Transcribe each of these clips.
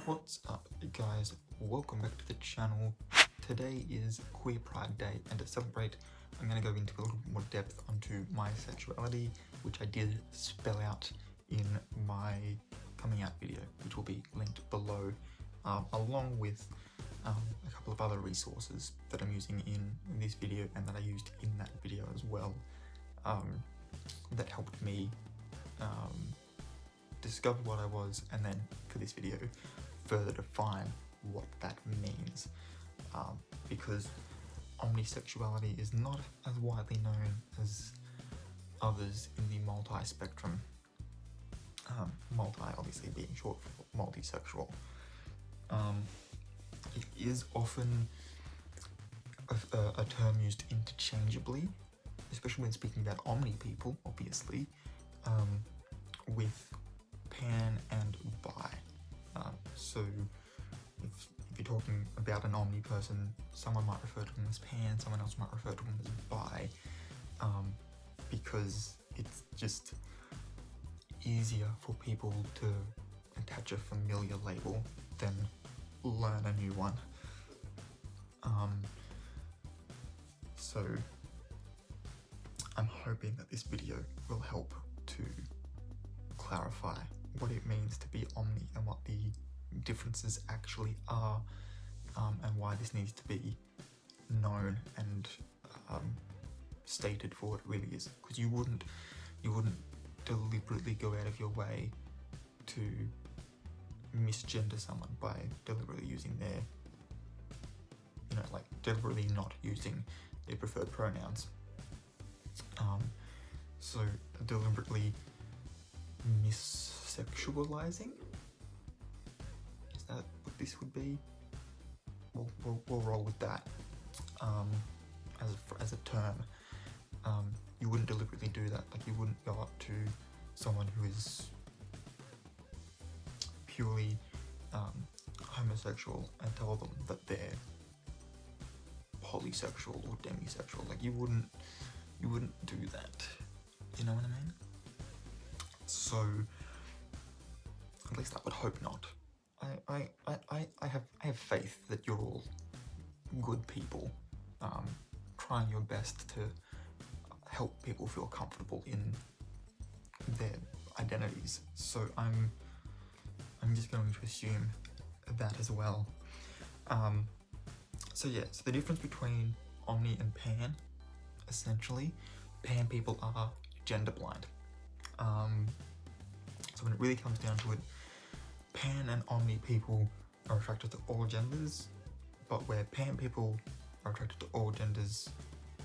What's up guys, welcome back to the channel. Today is Queer Pride Day, and to celebrate I'm going to go into a little bit more depth onto my sexuality, which I did spell out in my coming out video, which will be linked below, along with a couple of other resources that I'm using in this video and that I used in that video as well, that helped me discover what I was, and then for this video further define what that means, because omnisexuality is not as widely known as others in the multi-spectrum, multi obviously being short for multisexual. It is often a term used interchangeably, especially when speaking about omni people, obviously, with pan and bi. So if you're talking about an omni person, someone might refer to them as pan, someone else might refer to them as bi, because it's just easier for people to attach a familiar label than learn a new one. So I'm hoping that this video will help to clarify what it means to be omni and what the differences actually are, and why this needs to be known and stated for what it really is, because you wouldn't deliberately go out of your way to misgender someone by deliberately using their, like deliberately not using their preferred pronouns. So deliberately missexualizing, is that what this would be? We'll roll with that as a term. You wouldn't deliberately do that. Like, you wouldn't go up to someone who is purely homosexual and tell them that they're polysexual or demisexual. Like, you wouldn't do that. You know what I mean? So at least I would hope not. I have faith that you're all good people, trying your best to help people feel comfortable in their identities. So I'm just going to assume that as well. So yeah, so the difference between omni and pan, essentially, pan people are gender blind. So when it really comes down to it, pan and omni people are attracted to all genders, but where pan people are attracted to all genders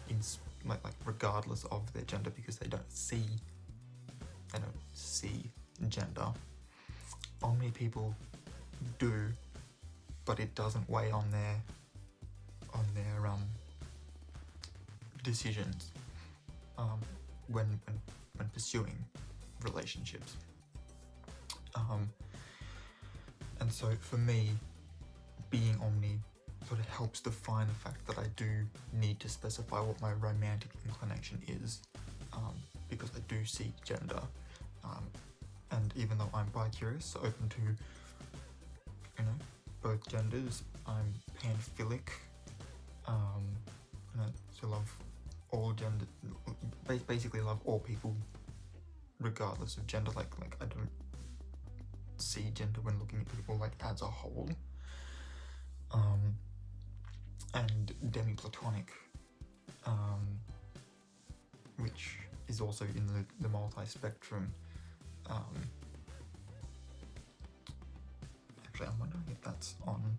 in like regardless of their gender, because they don't see gender, omni people do, but it doesn't weigh on their decisions when pursuing relationships. And so for me, being omni sort of helps define the fact that I do need to specify what my romantic inclination is, because I do see gender, and even though I'm bi-curious, open to both genders, I'm panphilic, so love all gender, basically love all people regardless of gender. Like I don't see gender when looking at people like as a whole. And demi-platonic, which is also in the multi-spectrum. Actually, I'm wondering if that's on,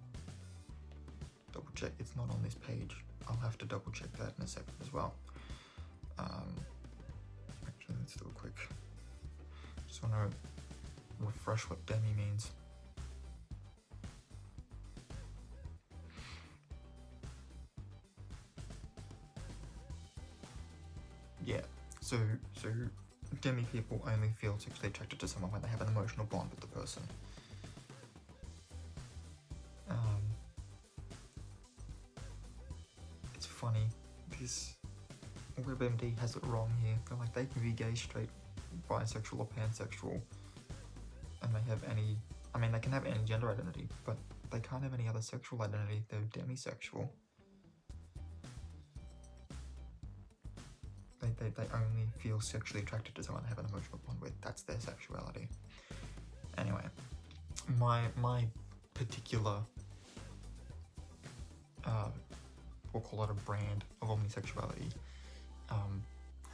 double check, it's not on this page. I'll have to double check that in a second as well. Actually, let's do a quick, just want to refresh what demi means. Yeah, so demi people only feel sexually attracted to someone when they have an emotional bond with the person. It's funny, this WebMD has it wrong here. They're like, they can be gay, straight, bisexual or pansexual, and they have any I mean, they can have any gender identity, but they can't have any other sexual identity. They're demisexual. They only feel sexually attracted to someone they have an emotional bond with. That's their sexuality. Anyway, my particular, we'll call it a brand of omnisexuality,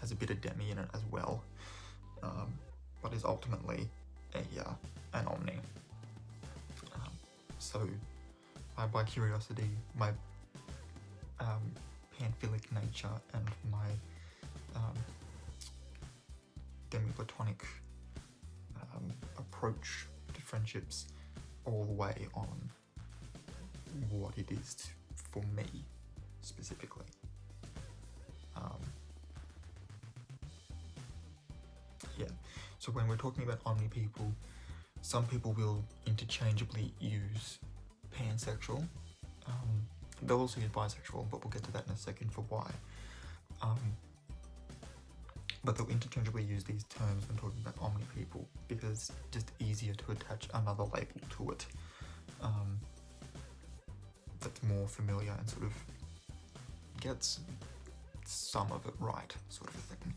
has a bit of demi in it as well, but is ultimately an omni. So by curiosity, my panphilic nature and my demi-platonic approach to friendships all the way on what it is for me specifically. So when we're talking about omni people, some people will interchangeably use pansexual. They'll also use bisexual, but we'll get to that in a second for why. But they'll interchangeably use these terms when talking about omni people because it's just easier to attach another label to it that's more familiar and sort of gets some of it right, sort of a thing.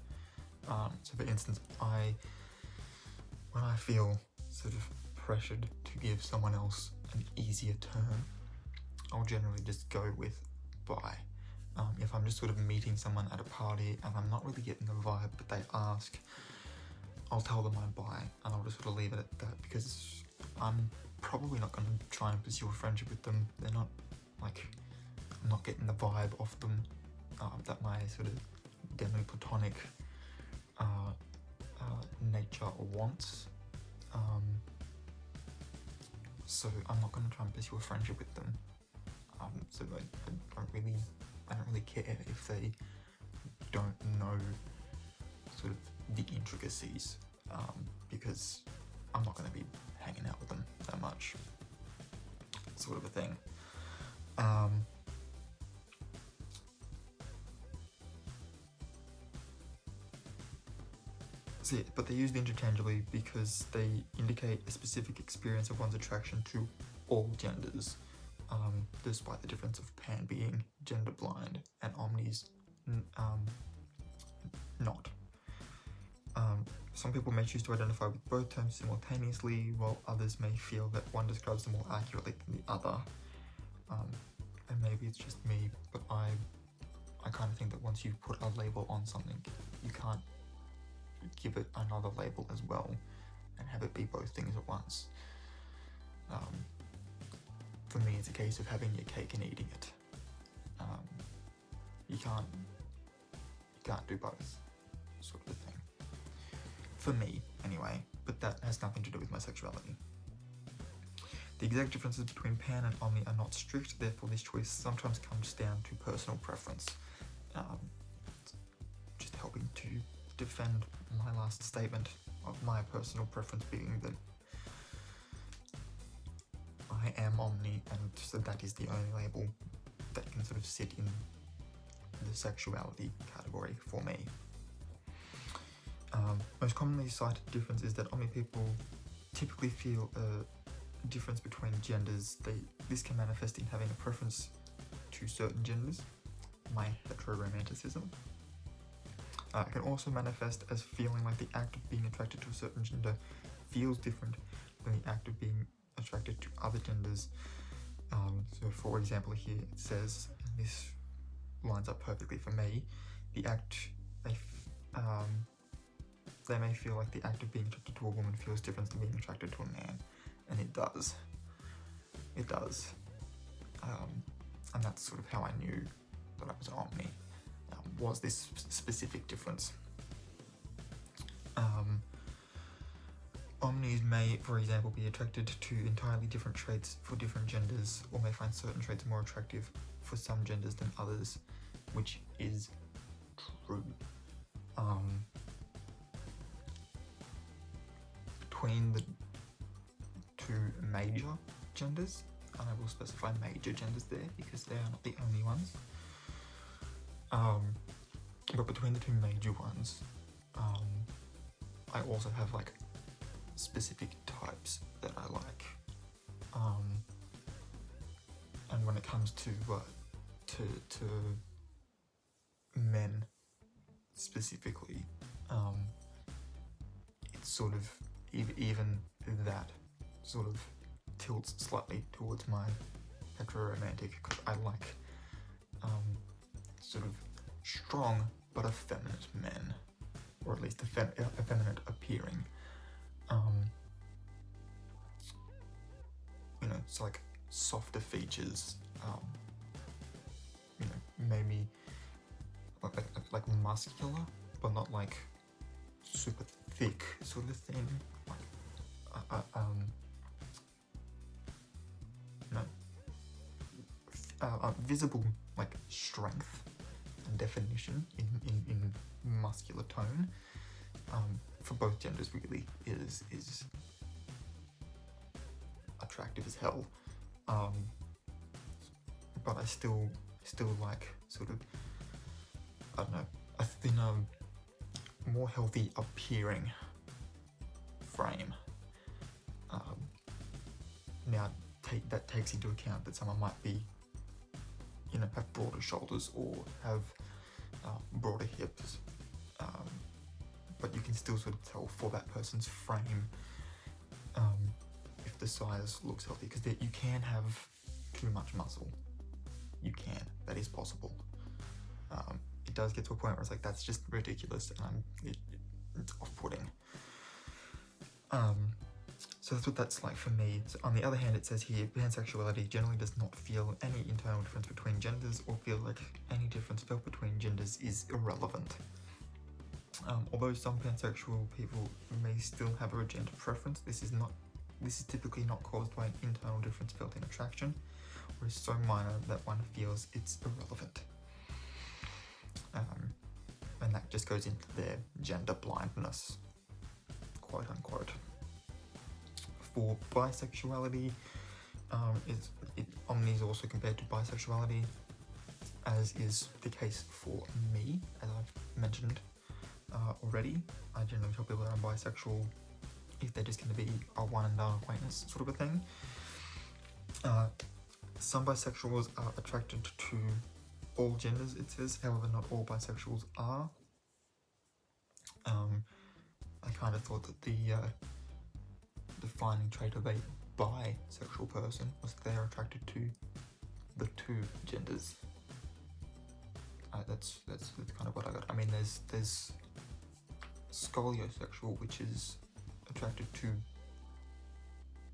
So for instance, when I feel sort of pressured to give someone else an easier term, I'll generally just go with bi. If I'm just sort of meeting someone at a party and I'm not really getting the vibe, but they ask, I'll tell them I'm bi, and I'll just sort of leave it at that because I'm probably not going to try and pursue a friendship with them. They're not, like, I'm not getting the vibe off them that my sort of demi-platonic nature wants. So I'm not going to try and pursue a friendship with them. So I don't really care if they don't know sort of the intricacies, because I'm not going to be hanging out with them that much, sort of a thing. But they're used interchangeably because they indicate a specific experience of one's attraction to all genders, despite the difference of pan being gender blind and omnis not. Some people may choose to identify with both terms simultaneously, while others may feel that one describes them more accurately than the other. And maybe it's just me, but I kind of think that once you put a label on something, you can't give it another label as well and have it be both things at once. For me, it's a case of having your cake and eating it. You can't do both, sort of thing. For me, anyway, but that has nothing to do with my sexuality. The exact differences between pan and omni are not strict, therefore this choice sometimes comes down to personal preference. Just helping to defend my last statement of my personal preference being that I am omni, and so that is the only label that can sort of sit in the sexuality category for me. Most commonly cited difference is that omni people typically feel a difference between genders. This can manifest in having a preference to certain genders, my heteroromanticism. It can also manifest as feeling like the act of being attracted to a certain gender feels different than the act of being attracted to other genders. So for example here it says, and this lines up perfectly for me, they may feel like the act of being attracted to a woman feels different than being attracted to a man, and it does. It does. And that's sort of how I knew that I was an omni, was this specific difference. Omnis may, for example, be attracted to entirely different traits for different genders, or may find certain traits more attractive for some genders than others, which is true. Between the two major genders, and I will specify major genders there because they are not the only ones, but between the two major ones, I also have like specific types that I like. And when it comes to men specifically, it's sort of even that sort of tilts slightly towards my heteroromantic, because I like sort of strong but effeminate men, or at least effeminate appearing. You know, it's like softer features, you know, maybe like muscular, but not like super thick sort of thing. Like, you know, visible like strength and definition in muscular tone, for both genders really is attractive as hell. But I still like sort of, I don't know, a thinner, more healthy appearing frame. Now that takes into account that someone might be, you know, have broader shoulders or have broader hips, but you can still sort of tell for that person's frame if the size looks healthy, because you can have too much muscle. You can, that is possible. It does get to a point where it's like, that's just ridiculous, and it's off-putting. So that's what that's like for me. So on the other hand, it says here, pansexuality generally does not feel any internal difference between genders, or feel like any difference felt between genders is irrelevant. Although some pansexual people may still have a gender preference, this is typically not caused by an internal difference felt in attraction, or is so minor that one feels it's irrelevant. And that just goes into their gender blindness, quote unquote. For bisexuality, Omni is also compared to bisexuality, as is the case for me, as I've mentioned already. I generally tell people that I'm bisexual if they're just going to be a one and done acquaintance sort of a thing. Some bisexuals are attracted to all genders, it says, however not all bisexuals are. I kind of thought that the defining trait of a bisexual person was they're attracted to the two genders. That's kind of what I got. I mean, there's scoliosexual, which is attracted to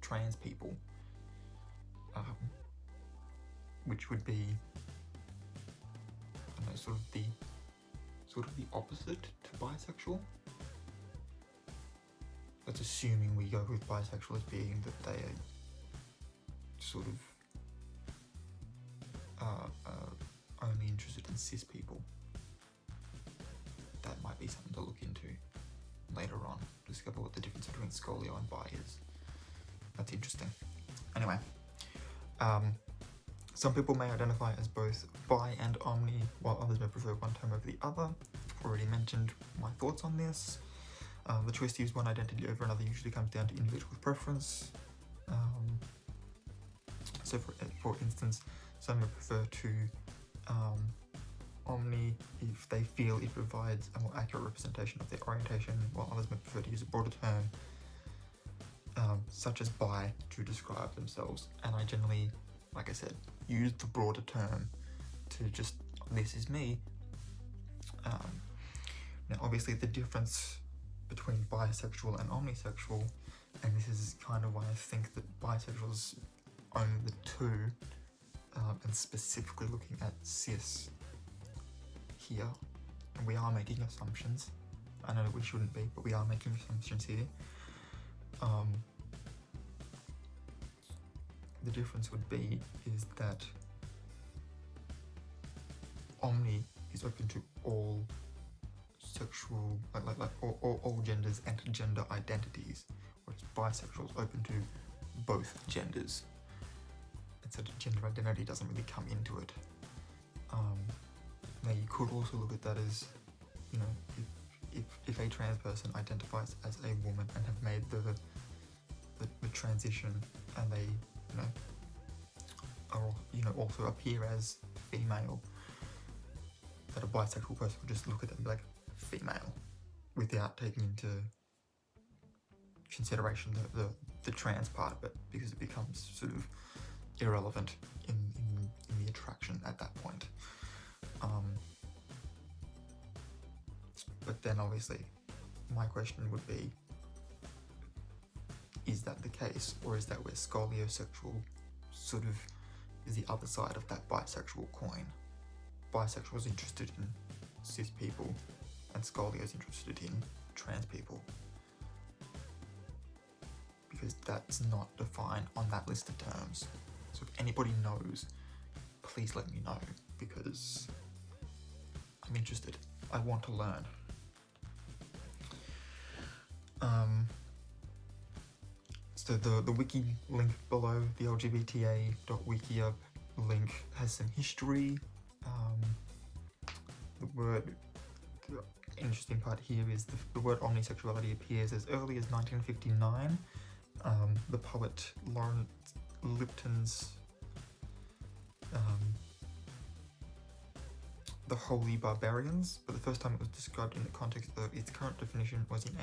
trans people, which would be, I don't know, sort of the opposite to bisexual. That's assuming we go with bisexual as being that they are sort of only interested in cis people. That might be something to look into later on, discover what the difference between scolio and bi is. That's interesting. Anyway, some people may identify as both bi and omni, while others may prefer one term over the other. I've already mentioned my thoughts on this. The choice to use one identity over another usually comes down to individual preference. So for instance, some may prefer to Omni if they feel it provides a more accurate representation of their orientation, while others may prefer to use a broader term, such as bi, to describe themselves. And I generally, like I said, use the broader term to just, this is me. Now obviously the difference between bisexual and omnisexual, and this is kind of why I think that bisexuals own the two, and specifically looking at cis here, and we are making assumptions. I know that we shouldn't be, but we are making assumptions here. The difference would be is that Omni is open to all sexual, like all genders and gender identities, whereas bisexual is open to both genders. And so gender identity doesn't really come into it. Now you could also look at that as, you know, if a trans person identifies as a woman and have made the transition, and they also appear as female, that a bisexual person would just look at them and be like, female, without taking into consideration the trans part of it, because it becomes sort of irrelevant in the attraction at that point. But then obviously my question would be, is that the case, or is that where scoliosexual sort of is the other side of that bisexual coin? Bisexual is interested in cis people, and scolio is interested in trans people, because that's not defined on that list of terms. So if anybody knows, please let me know, because I'm interested. I want to learn. So the wiki link below, the lgbta.wikia link, has some history. The interesting part here is the word omnisexuality appears as early as 1959. The poet Lawrence Lipton's The Holy Barbarians, but the first time it was described in the context of its current definition was in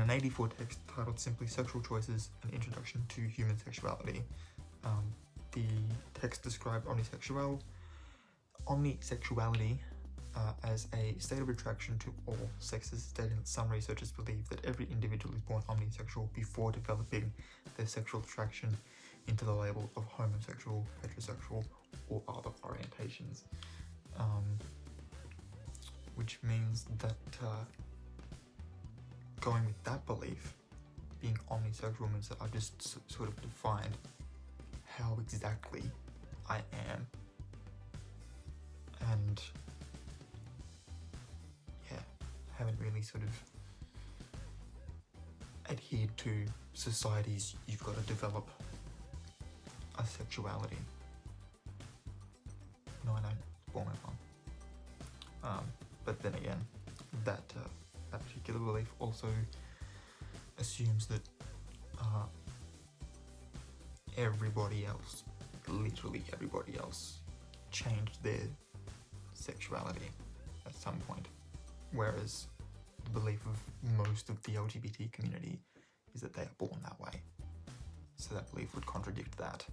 an 84 text titled simply Sexual Choices, an Introduction to Human Sexuality. The text described omnisexuality as a state of attraction to all sexes, stating that some researchers believe that every individual is born omnisexual before developing their sexual attraction into the label of homosexual, heterosexual, or other orientations. Which means that going with that belief, being omnisexual means that I've just sort of defined how exactly I am, and yeah, haven't really sort of adhered to society's you've got to develop a sexuality. No, I don't. Born with one. But then again, that particular belief also assumes that everybody else, literally everybody else, changed their sexuality at some point, whereas the belief of most of the LGBT community is that they are born that way. So that belief would contradict that.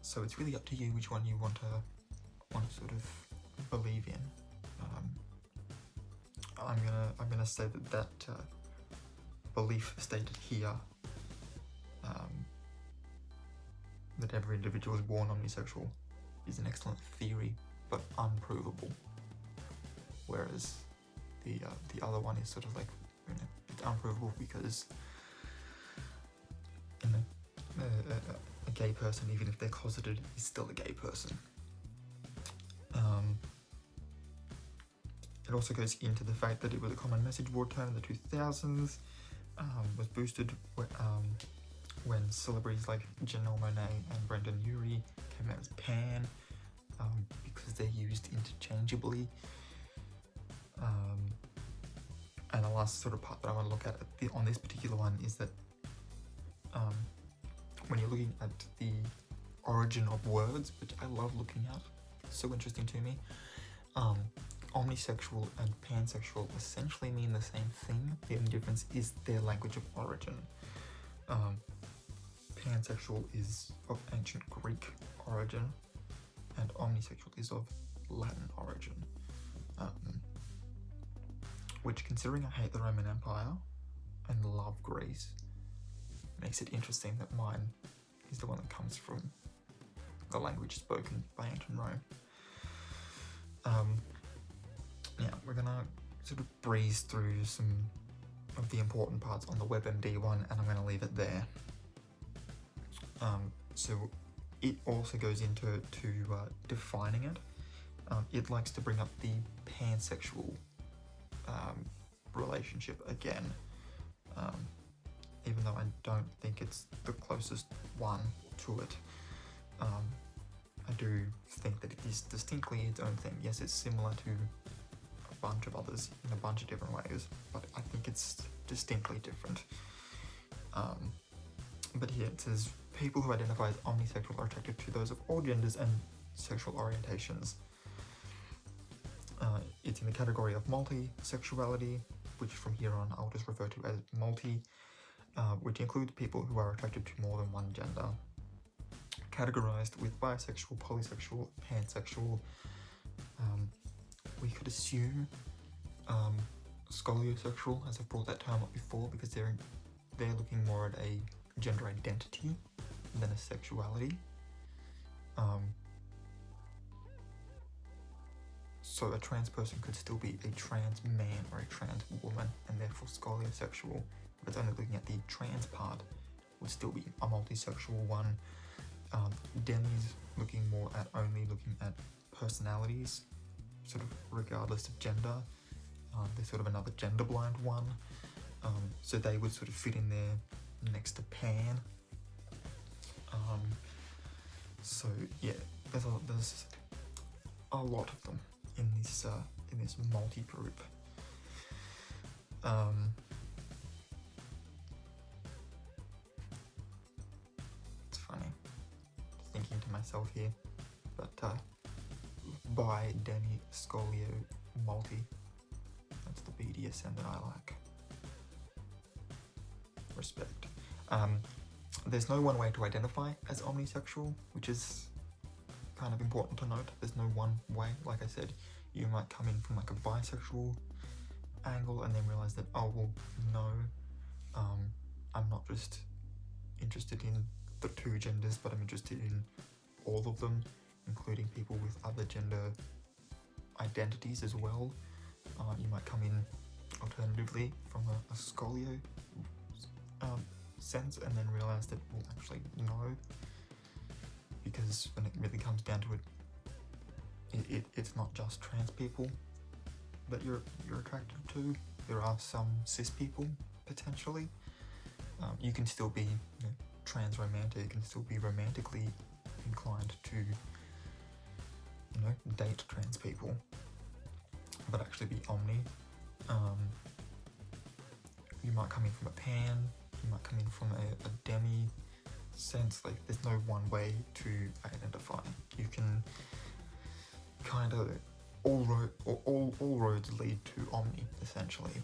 So it's really up to you which one you want to sort of believe in. I'm gonna say that belief stated here, that every individual is born omnisexual, is an excellent theory, but unprovable. Whereas the other one is sort of like, it's unprovable because a gay person, even if they're closeted, is still a gay person. It also goes into the fact that it was a common message board term in the 2000s, was boosted when celebrities like Janelle Monáe and Brendan Urie came out as pan, because they're used interchangeably. And the last sort of part that I want to look at on this particular one is that when you're looking at the origin of words, which I love looking at, it's so interesting to me, omnisexual and pansexual essentially mean the same thing. The only difference is their language of origin. Pansexual is of ancient Greek origin, and omnisexual is of Latin origin. Which, considering I hate the Roman Empire and love Greece, makes it interesting that mine is the one that comes from the language spoken by ancient Rome. Yeah, we're gonna sort of breeze through some of the important parts on the WebMD one, and I'm gonna leave it there. So it also goes into defining it. It likes to bring up the pansexual relationship again, even though I don't think it's the closest one to it. I do think that it is distinctly its own thing. Yes, it's similar to a bunch of others in a bunch of different ways, but I think it's distinctly different. But here it says people who identify as omnisexual are attracted to those of all genders and sexual orientations. It's in the category of multi-sexuality, which from here on I'll just refer to as multi, which includes people who are attracted to more than one gender, categorized with bisexual, polysexual, pansexual. We could assume scoliosexual, as I've brought that term up before, because they're looking more at a gender identity than a sexuality. So a trans person could still be a trans man or a trans woman, and therefore scoliosexual. If it's only looking at the trans part, would still be a multisexual one. Demi's only looking at personalities, sort of regardless of gender. They're sort of another gender blind one. So they would sort of fit in there next to pan. So yeah, there's a lot of them in this multi group. It's funny, just thinking to myself here, but bi, demi, scolio, multi. That's the BDSM that I like. Respect. There's no one way to identify as omnisexual, which is kind of important to note. There's no one way. Like I said, you might come in from like a bisexual angle and then realize that, oh well, no, I'm not just interested in the two genders, but I'm interested in all of them, including people with other gender identities as well. You might come in alternatively from a scolio sense and then realize that, well, actually no, because when it really comes down to it, it's not just trans people that you're attracted to. There are some cis people potentially. You can still be trans romantic and still be romantically inclined to date trans people, but actually be omni. You might come in from a pan, you might come in from a demi sense. Like, there's no one way to identify. You can kind of all roads lead to omni, essentially.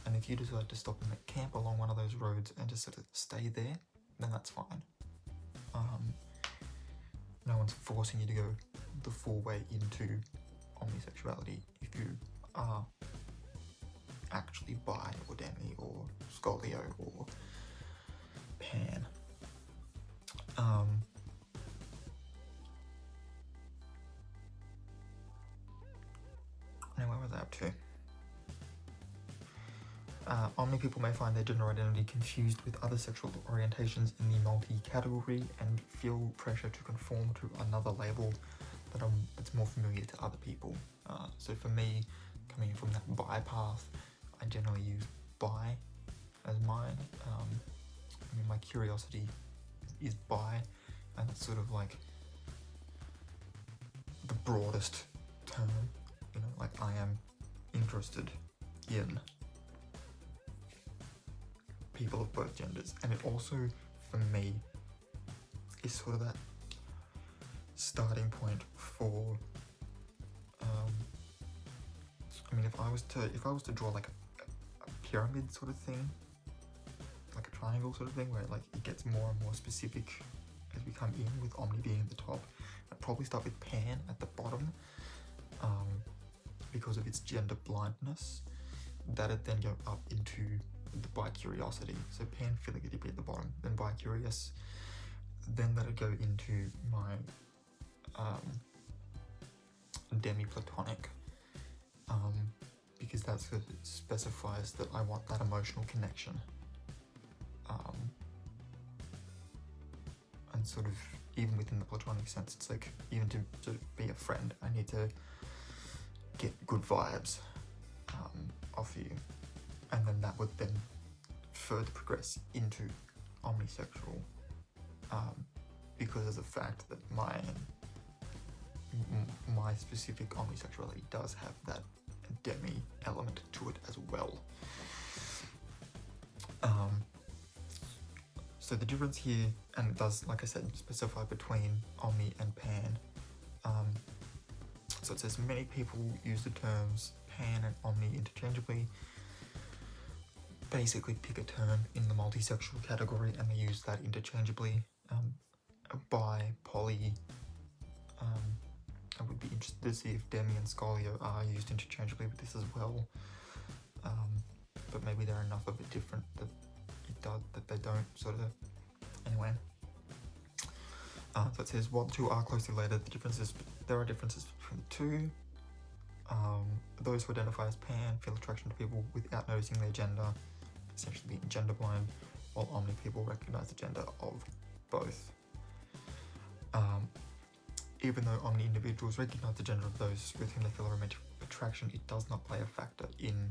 And if you decide to stop and camp along one of those roads and just sort of stay there, then that's fine. No one's forcing you to go the full way into omnisexuality if you are actually bi or demi or scolio or pan. Now where was I up to? Omni people may find their gender identity confused with other sexual orientations in the multi-category and feel pressure to conform to another label that's more familiar to other people. So for me, coming from that bi path, I generally use bi as mine. My curiosity is bi, and it's sort of like the broadest term. Like, I am interested in people of both genders, and it also, for me, is sort of that starting point for if I was to draw like a pyramid sort of thing, like a triangle sort of thing, where like it gets more and more specific as we come in, with Omni being at the top. I'd probably start with Pan at the bottom, because of its gender blindness. That'd then go up into the bi-curiosity. So Panphilic would be at the bottom, then bi-curious, then that'd go into my demi-platonic, because that sort of specifies that I want that emotional connection. And sort of, even within the platonic sense, it's like, even to be a friend, I need to get good vibes off you. And then that would then further progress into omnisexual, because of the fact that my specific omnisexuality does have that demi element to it as well. So the difference here, and it does, like I said, specify between Omni and Pan. So it says many people use the terms Pan and Omni interchangeably. Basically pick a term in the multisexual category and they use that interchangeably. Bi, poly, I would be interested to see if demi and scolio are used interchangeably with this as well. But maybe they're enough of a different that they don't, sort of. Anyway. So it says, while the two are closely related, there are differences between the two. Those who identify as pan feel attraction to people without noticing their gender, essentially being gender blind, while Omni people recognize the gender of both. Even though Omni individuals recognize the gender of those with whom they feel a romantic attraction, it does not play a factor in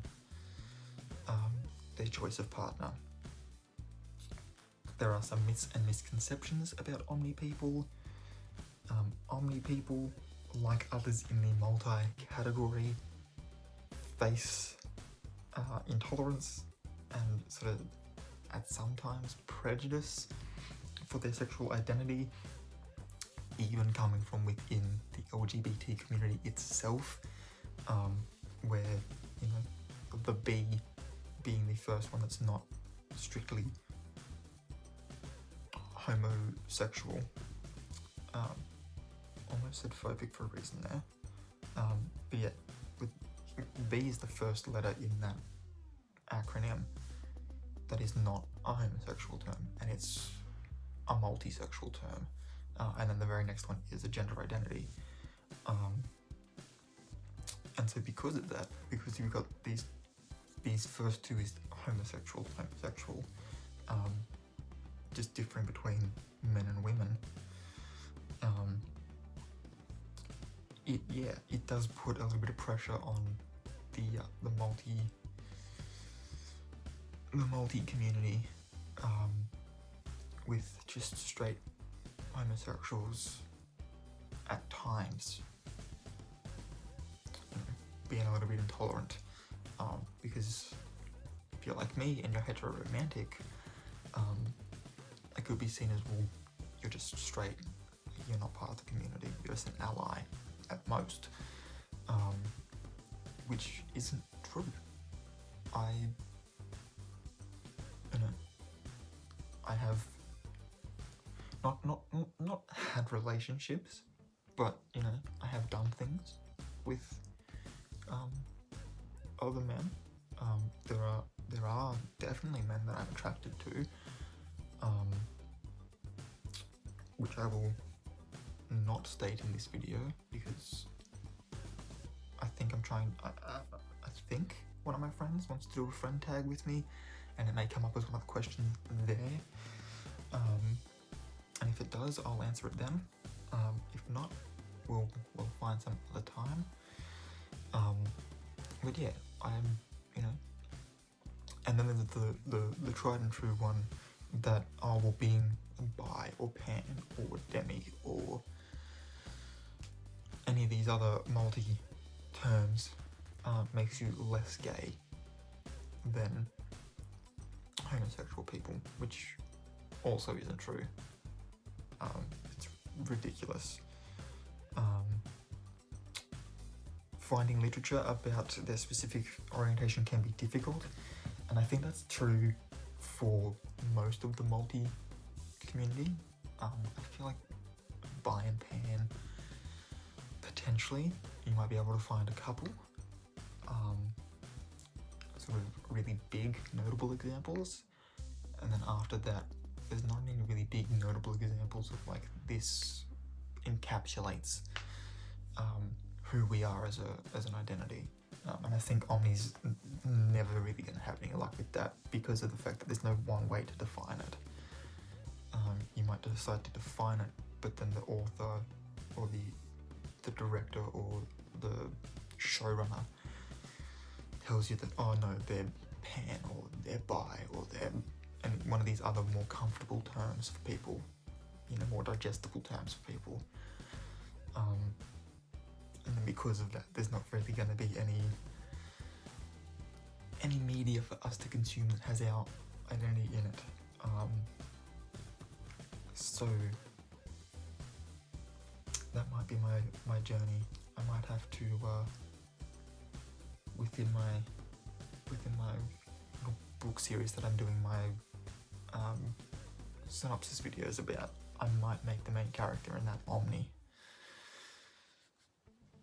their choice of partner. There are some myths and misconceptions about Omni people. Omni people, like others in the multi-category, face intolerance and sort of, at sometimes, prejudice for their sexual identity, even coming from within the LGBT community itself, where, you know, the B being the first one that's not strictly homosexual. Almost said phobic for a reason there. But yeah, B is the first letter in that acronym that is not a homosexual term, and it's a multisexual term. And then the very next one is a gender identity. And so because of that, because you've got these first two is homosexual, just differing between men and women, it does put a little bit of pressure on the multi community, with just straight homosexuals at times, you know, being a little bit intolerant, because if you're like me and you're heteroromantic, it could be seen as, well, you're just straight, you're not part of the community, you're just an ally at most, which isn't true. I have not had relationships, but, you know, I have done things with other men. There are definitely men that I'm attracted to, which I will not state in this video because I think I think one of my friends wants to do a friend tag with me, and it may come up as one of the questions there. And if it does, I'll answer it then. If not, we'll find some other time. But yeah, I'm, you know, and then there's the tried and true one that, well, being bi or pan or demi or any of these other multi terms makes you less gay than homosexual people, which also isn't true. It's ridiculous. Finding literature about their specific orientation can be difficult, and I think that's true for most of the multi community. I feel like bi and pan, potentially, you might be able to find a couple sort of really big notable examples, and then after that there's not any really big notable examples of like this encapsulates who we are as an identity. And I think Omni's never really going to have any luck with that because of the fact that there's no one way to define it. You might decide to define it, but then the author or the director or the showrunner tells you that, oh no, they're pan or they're bi or they're, and one of these other more comfortable terms for people, you know, more digestible terms for people. And then because of that, there's not really going to be any media for us to consume that has our identity in it. So that might be my journey. I might have to within my little book series that I'm doing my synopsis videos about, I might make the main character in that Omni.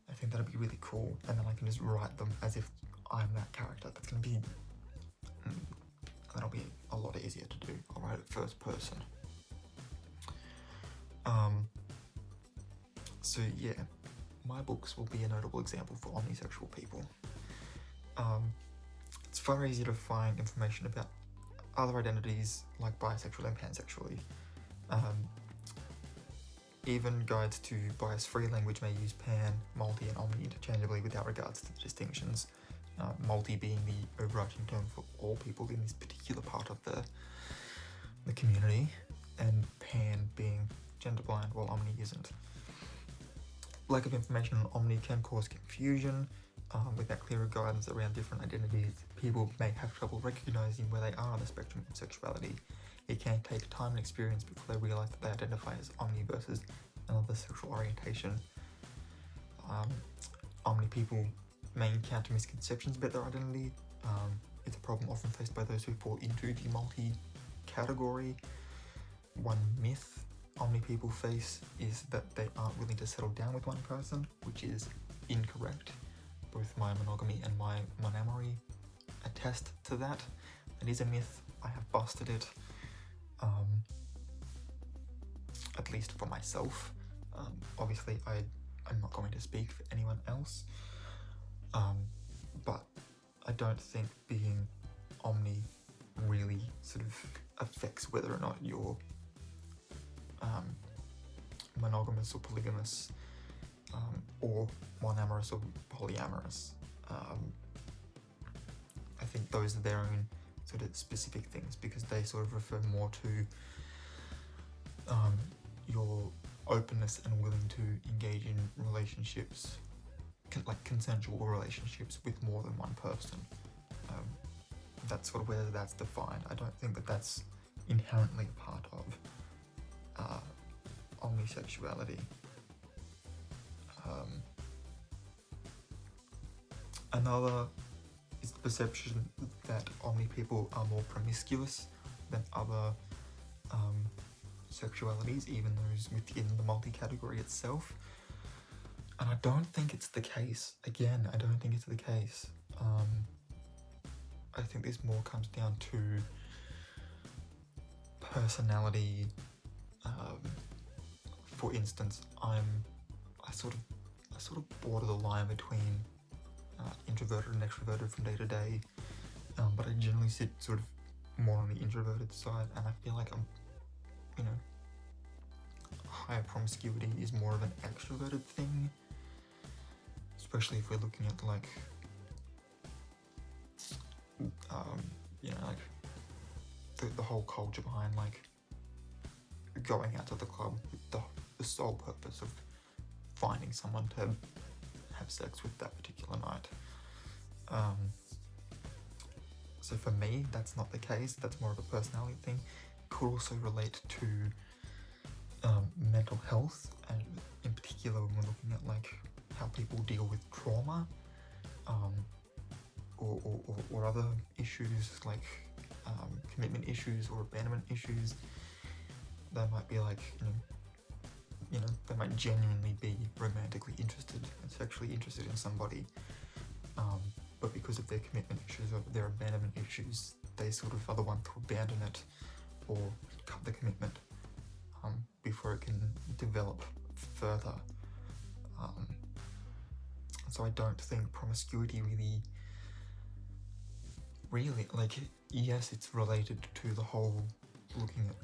I think that'd be really cool, and then I can just write them as if I'm that character. That's gonna be that'll be a lot easier to do. I'll write it first person. So yeah, my books will be a notable example for omnisexual people. It's far easier to find information about other identities like bisexual and pansexually. Even guides to bias-free language may use pan, multi, and omni interchangeably without regards to the distinctions. Multi being the overarching term for all people in this particular part of the community, and pan being gender blind, while omni isn't. Lack of information on omni can cause confusion. Without clearer guidance around different identities, people may have trouble recognizing where they are on the spectrum of sexuality. It can take time and experience before they realize that they identify as omni versus another sexual orientation. Omni people may encounter misconceptions about their identity. It's a problem often faced by those who fall into the multi category. One myth omni people face is that they aren't willing to settle down with one person, which is incorrect. Both my monogamy and my monomery attest to that. It is a myth. I have busted it, at least for myself. Obviously, I'm not going to speak for anyone else, but I don't think being omni really sort of affects whether or not you're monogamous or polygamous, or monoamorous or polyamorous. I think those are their own sort of specific things, because they sort of refer more to your openness and willing to engage in relationships, like consensual relationships with more than one person. That's sort of where that's defined. I don't think that that's inherently a part of omnisexuality. Another is the perception that omni people are more promiscuous than other sexualities, even those within the multi-category itself. And I don't think it's the case. Again, I don't think it's the case. I think this more comes down to personality. For instance, I sort of border the line between introverted and extroverted from day to day, but I generally sit sort of more on the introverted side, and I feel like higher promiscuity is more of an extroverted thing, especially if we're looking at like the whole culture behind like going out to the club with the sole purpose of finding someone to have sex with that particular night. So for me, that's not the case. That's more of a personality thing. It could also relate to mental health, and in particular when we're looking at like how people deal with trauma, or other issues like commitment issues or abandonment issues. They might be like, they might genuinely be romantically interested and sexually interested in somebody, but because of their commitment issues or their abandonment issues, they sort of are the one to abandon it or cut the commitment before it can develop further. So I don't think promiscuity really, like, yes, it's related to the whole looking at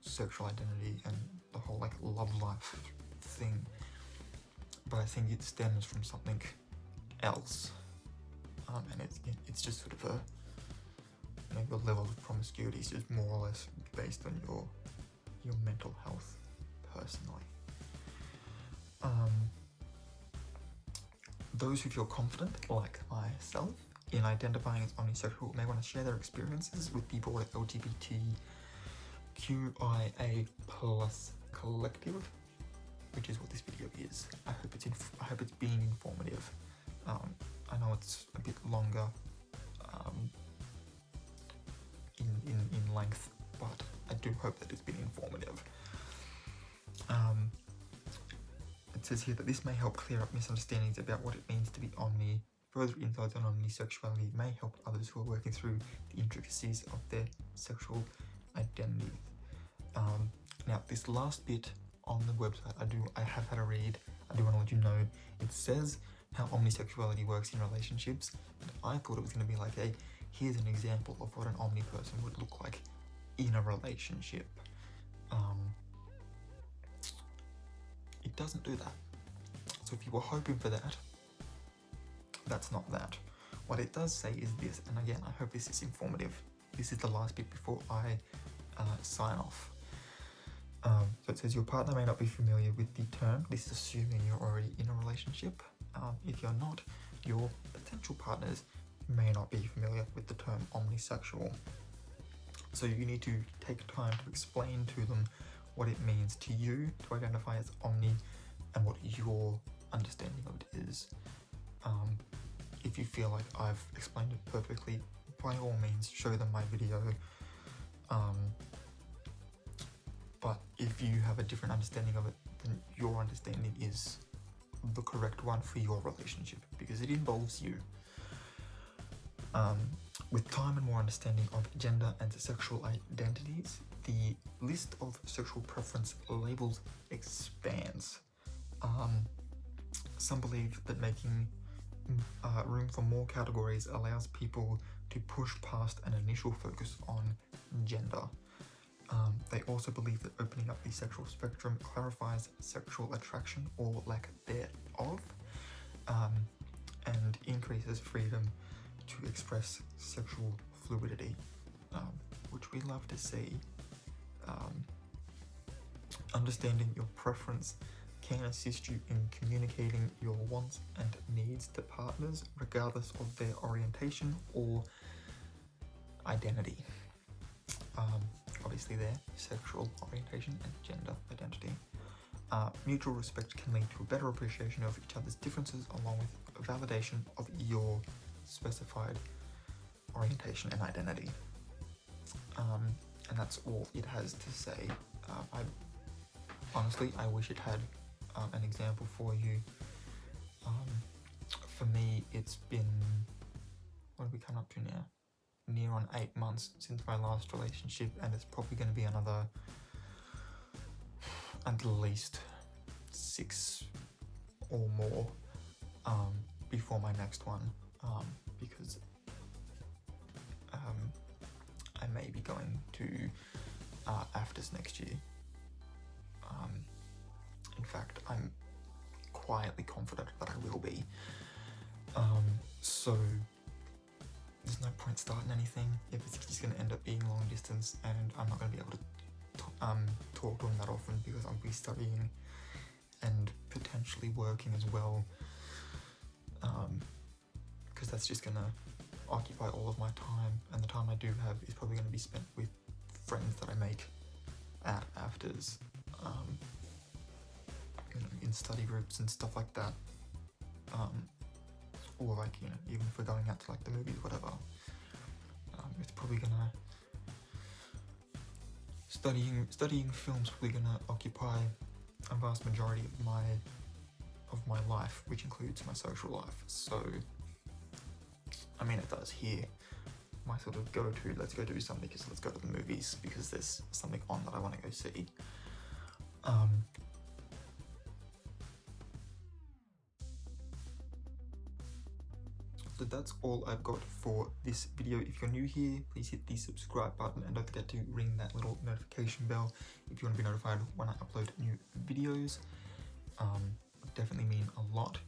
sexual identity and the whole like love life thing, but I think it stems from something else, and it's just sort of your level of promiscuity is just more or less based on your mental health personally. Those who feel confident, like myself, in identifying as omnisexual may want to share their experiences with the broader LGBTQ QIA Plus Collective, which is what this video is. I hope it's being informative. I know it's a bit longer in length, but I do hope that it's been informative. It says here that this may help clear up misunderstandings about what it means to be Omni. Further insights on Omni sexuality may help others who are working through the intricacies of their sexual identity. Now, this last bit on the website, I have had a read. I do want to let you know. It says how omnisexuality works in relationships, and I thought it was going to be like here's an example of what an Omni person would look like in a relationship. It doesn't do that. So if you were hoping for that, that's not that. What it does say is this, and again, I hope this is informative. This is the last bit before I sign off. So it says your partner may not be familiar with the term. This is assuming you're already in a relationship. If you're not, your potential partners may not be familiar with the term omnisexual. So you need to take time to explain to them what it means to you to identify as Omni and what your understanding of it is. If you feel like I've explained it perfectly, by all means show them my video. But if you have a different understanding of it, then your understanding is the correct one for your relationship, because it involves you. With time and more understanding of gender and sexual identities, the list of sexual preference labels expands. Some believe that making room for more categories allows people to push past an initial focus on gender. They also believe that opening up the sexual spectrum clarifies sexual attraction or lack thereof, and increases freedom to express sexual fluidity, which we love to see. Understanding your preference can assist you in communicating your wants and needs to partners, regardless of their orientation or identity. Obviously their sexual orientation and gender identity. Mutual respect can lead to a better appreciation of each other's differences, along with validation of your specified orientation and identity. And that's all it has to say. Honestly, I wish it had an example for you. For me, it's been, what have we come up to now? Near on 8 months since my last relationship, and it's probably going to be another at least 6 or more before my next one, because I may be going to AFTRS next year. In fact, I'm quietly confident that I will be. So there's no point starting anything if it's just going to end up being long distance, and I'm not going to be able to talk to them that often, because I'll be studying and potentially working as well, because that's just going to occupy all of my time, and the time I do have is probably going to be spent with friends that I make at AFTRS, in study groups and stuff like that, or like, even if we're going out to like the movies, whatever. It's probably gonna, studying film's probably gonna occupy a vast majority of my life, which includes my social life. So I mean, it does here. My sort of go-to, let's go do something, because let's go to the movies because there's something on that I want to go see. So that's all I've got for this video. If you're new here, please hit the subscribe button, and don't forget to ring that little notification bell if you want to be notified when I upload new videos. Would definitely mean a lot.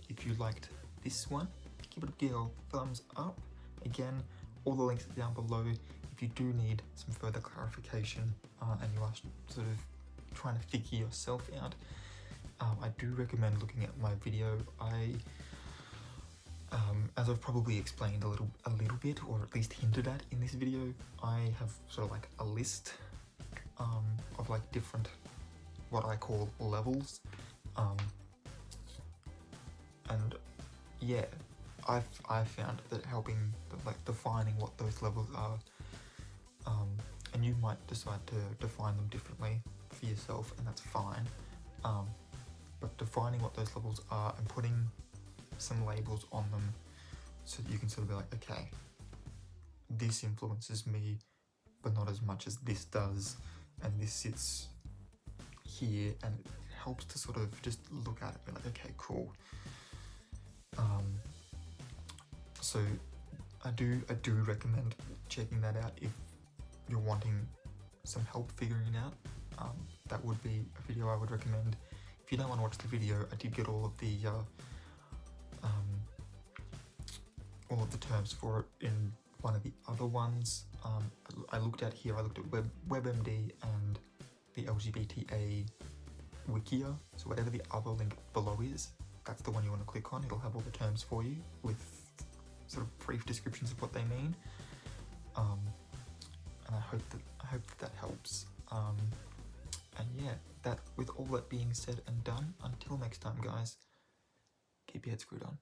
If you liked this one, give it a thumbs up. Again, all the links are down below. If you do need some further clarification and you are sort of trying to figure yourself out, I do recommend looking at my video. As I've probably explained a little bit, or at least hinted at in this video, I have sort of like a list of like different, what I call levels, and yeah, I've found that helping, like defining what those levels are, and you might decide to define them differently for yourself, and that's fine, but defining what those levels are and putting some labels on them so that you can sort of be like, okay, this influences me but not as much as this does, and this sits here, and it helps to sort of just look at it and be like, okay, cool. So I do recommend checking that out if you're wanting some help figuring it out. That would be a video I would recommend. If you don't want to watch the video, I did get all of the terms for it in one of the other ones. I looked at WebMD and the LGBTA Wikia, so whatever the other link below is, that's the one you want to click on. It'll have all the terms for you with sort of brief descriptions of what they mean, and I hope that helps. And yeah, with all that being said and done, until next time guys, keep your head screwed on.